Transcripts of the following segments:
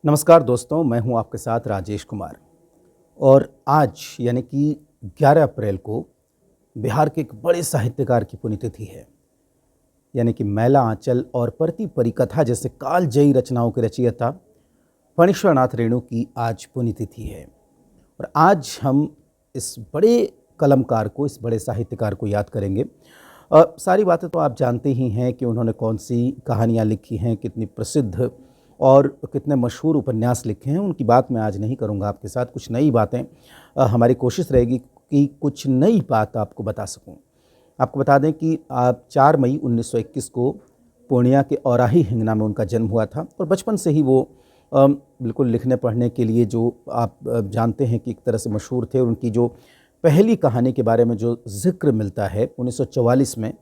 नमस्कार दोस्तों, मैं हूं आपके साथ राजेश कुमार। और आज यानी कि 11 अप्रैल को बिहार के एक बड़े साहित्यकार की पुण्यतिथि है। यानी कि मैला आंचल और परती परिकथा जैसे कालजयी रचनाओं के रचयिता फणीश्वरनाथ रेणु की आज पुण्यतिथि है। और आज हम इस बड़े कलमकार को, इस बड़े साहित्यकार को याद करेंगे। सारी बातें तो आप जानते ही हैं कि उन्होंने कौन सी कहानियाँ लिखी हैं, कितनी प्रसिद्ध और कितने मशहूर उपन्यास लिखे हैं। उनकी बात मैं आज नहीं करूंगा आपके साथ। कुछ नई बातें हमारी कोशिश रहेगी कि कुछ नई बात आपको बता सकूं। आपको बता दें कि 4 मई 1921 को पूर्णिया के औराही हिंगना में उनका जन्म हुआ था। और बचपन से ही वो बिल्कुल लिखने पढ़ने के लिए, जो आप जानते हैं कि एक तरह से मशहूर थे। उनकी जो पहली कहानी के बारे में जो जिक्र मिलता है 1944 में,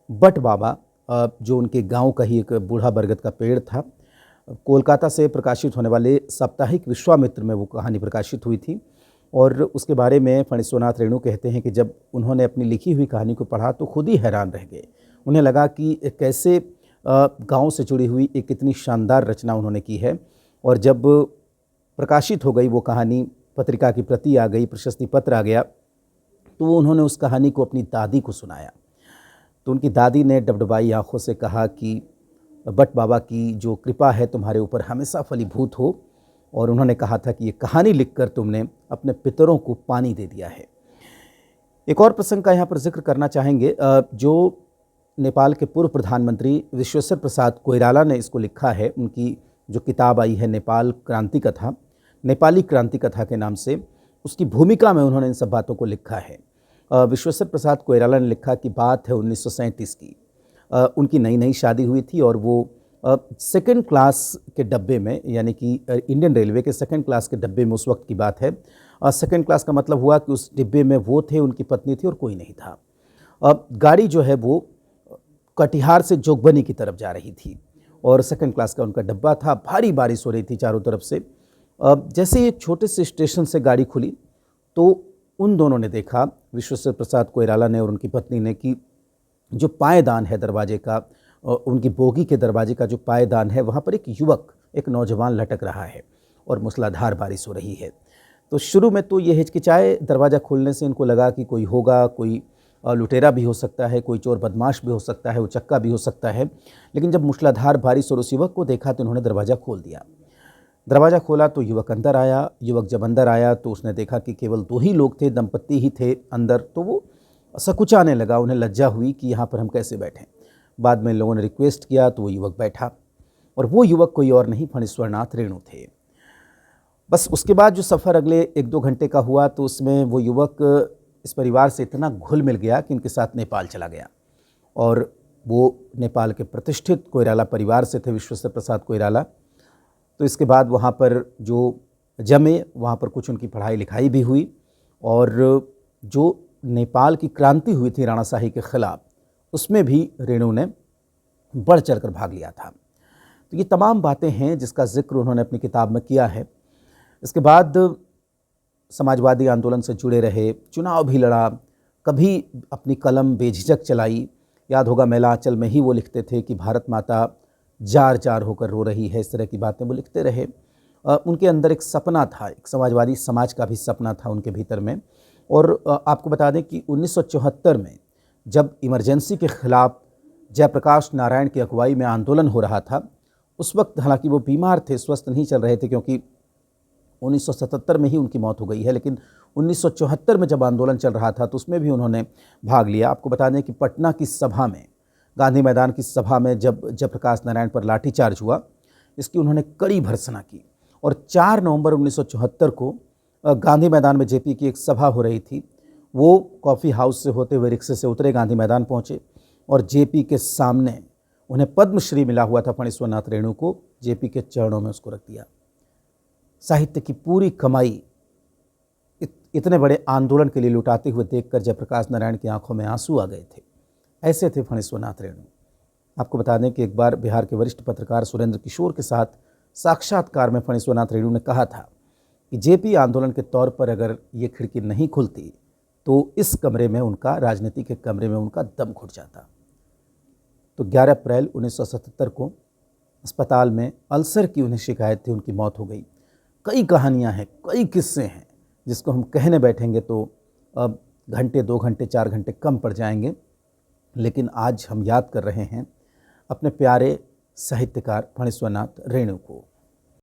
बट बाबा, जो उनके गांव का ही एक बूढ़ा बरगद का पेड़ था, कोलकाता से प्रकाशित होने वाले साप्ताहिक विश्वामित्र में वो कहानी प्रकाशित हुई थी। और उसके बारे में फणीश्वरनाथ रेणु कहते हैं कि जब उन्होंने अपनी लिखी हुई कहानी को पढ़ा तो खुद ही हैरान रह गए। उन्हें लगा कि कैसे गांव से जुड़ी हुई एक इतनी शानदार रचना उन्होंने की है। और जब प्रकाशित हो गई वो कहानी, पत्रिका की प्रति आ गई, प्रशस्ति पत्र आ गया, तो उन्होंने उस कहानी को अपनी दादी को सुनाया। तो उनकी दादी ने डबडबाई आंखों से कहा कि बट बाबा की जो कृपा है तुम्हारे ऊपर हमेशा फलीभूत हो। और उन्होंने कहा था कि ये कहानी लिखकर तुमने अपने पितरों को पानी दे दिया है। एक और प्रसंग का यहाँ पर जिक्र करना चाहेंगे। जो नेपाल के पूर्व प्रधानमंत्री विश्वेश्वर प्रसाद कोइराला ने इसको लिखा है। उनकी जो किताब आई है नेपाल क्रांति कथा, नेपाली क्रांति कथा के नाम से, उसकी भूमिका में उन्होंने इन सब बातों को लिखा है। विश्वेश्वर प्रसाद कोइराला ने लिखा कि बात है 1937 की। उनकी नई नई शादी हुई थी और वो सेकंड क्लास के डब्बे में, यानी कि इंडियन रेलवे के सेकंड क्लास के डब्बे में, उस वक्त की बात है। सेकंड क्लास का मतलब हुआ कि उस डिब्बे में वो थे, उनकी पत्नी थी और कोई नहीं था। गाड़ी जो है वो कटिहार से जोगबनी की तरफ जा रही थी और सेकंड क्लास का उनका डब्बा था। भारी बारिश हो रही थी चारों तरफ से। जैसे ही एक छोटे से स्टेशन से गाड़ी खुली तो उन दोनों ने देखा, विश्वेश्वर प्रसाद कोइराला ने और उनकी पत्नी ने, कि जो पायदान है दरवाजे का, उनकी बोगी के दरवाजे का जो पायदान है, वहाँ पर एक युवक, एक नौजवान लटक रहा है और मूसलाधार बारिश हो रही है। तो शुरू में तो ये हिचकिचाए। दरवाज़ा खोलने से इनको लगा कि कोई होगा, कोई लुटेरा भी हो सकता है, कोई चोर बदमाश भी हो सकता है, उचक्का भी हो सकता है। लेकिन जब मूसलाधार बारिश और उस युवक को देखा तो इन्होंने दरवाज़ा खोल दिया। दरवाज़ा खोला तो युवक अंदर आया। युवक जब अंदर आया तो उसने देखा कि केवल 2 ही लोग थे, दंपत्ति ही थे अंदर। तो वो सकुचाने लगा, उन्हें लज्जा हुई कि यहाँ पर हम कैसे बैठें। बाद में इन लोगों ने रिक्वेस्ट किया तो वो युवक बैठा, और वो युवक कोई और नहीं, फणीश्वरनाथ रेणु थे। बस उसके बाद जो सफ़र अगले 1-2 घंटे का हुआ तो उसमें वो युवक इस परिवार से इतना घुल मिल गया कि इनके साथ नेपाल चला गया। और वो नेपाल के प्रतिष्ठित कोइराला परिवार से थे, विश्वेश्वर प्रसाद कोइराला। तो इसके बाद वहाँ पर जो जमे, वहाँ पर कुछ उनकी पढ़ाई लिखाई भी हुई। और जो नेपाल की क्रांति हुई थी राणाशाही के खिलाफ, उसमें भी रेणु ने बढ़ चढ़कर भाग लिया था। तो ये तमाम बातें हैं जिसका जिक्र उन्होंने अपनी किताब में किया है। इसके बाद समाजवादी आंदोलन से जुड़े रहे, चुनाव भी लड़ा, कभी अपनी कलम बेझिझक चलाई। याद होगा मैला आंचल में ही वो लिखते थे कि भारत माता जार जार होकर रो रही है। इस तरह की बातें वो लिखते रहे। उनके अंदर एक सपना था, एक समाजवादी समाज का भी सपना था उनके भीतर में। और आपको बता दें कि 1974 में जब इमरजेंसी के खिलाफ जयप्रकाश नारायण की अगुवाई में आंदोलन हो रहा था, उस वक्त हालांकि वो बीमार थे, स्वस्थ नहीं चल रहे थे, क्योंकि 1977 में ही उनकी मौत हो गई है। लेकिन 1974 में जब आंदोलन चल रहा था तो उसमें भी उन्होंने भाग लिया। आपको बता दें कि पटना की सभा में, गांधी मैदान की सभा में जब जयप्रकाश नारायण पर लाठीचार्ज हुआ, इसकी उन्होंने कड़ी भर्त्सना की। और 4 नवंबर 1974 को गांधी मैदान में जेपी की एक सभा हो रही थी। वो कॉफ़ी हाउस से होते हुए रिक्शे से उतरे, गांधी मैदान पहुँचे और जेपी के सामने, उन्हें पद्मश्री मिला हुआ था फणीश्वरनाथ रेणु को, जेपी के चरणों में उसको रख दिया। साहित्य की पूरी कमाई इतने बड़े आंदोलन के लिए लुटाते हुए देखकर जयप्रकाश नारायण की आंखों में आंसू आ गए थे। ऐसे थे फणीश्वरनाथ रेणु। आपको बता दें कि एक बार बिहार के वरिष्ठ पत्रकार सुरेंद्र किशोर के साथ साक्षात्कार में फणीश्वरनाथ रेणु ने कहा था कि जेपी आंदोलन के तौर पर अगर ये खिड़की नहीं खुलती तो इस कमरे में उनका, राजनीति के कमरे में उनका दम घुट जाता। तो 11 अप्रैल 1977 को अस्पताल में अल्सर की उन्हें शिकायत थी, उनकी मौत हो गई। कई कहानियाँ हैं, कई किस्से हैं जिसको हम कहने बैठेंगे तो अब घंटे, 2 घंटे, 4 घंटे कम पड़ जाएंगे। लेकिन आज हम याद कर रहे हैं अपने प्यारे साहित्यकार फणीश्वरनाथ रेणु को।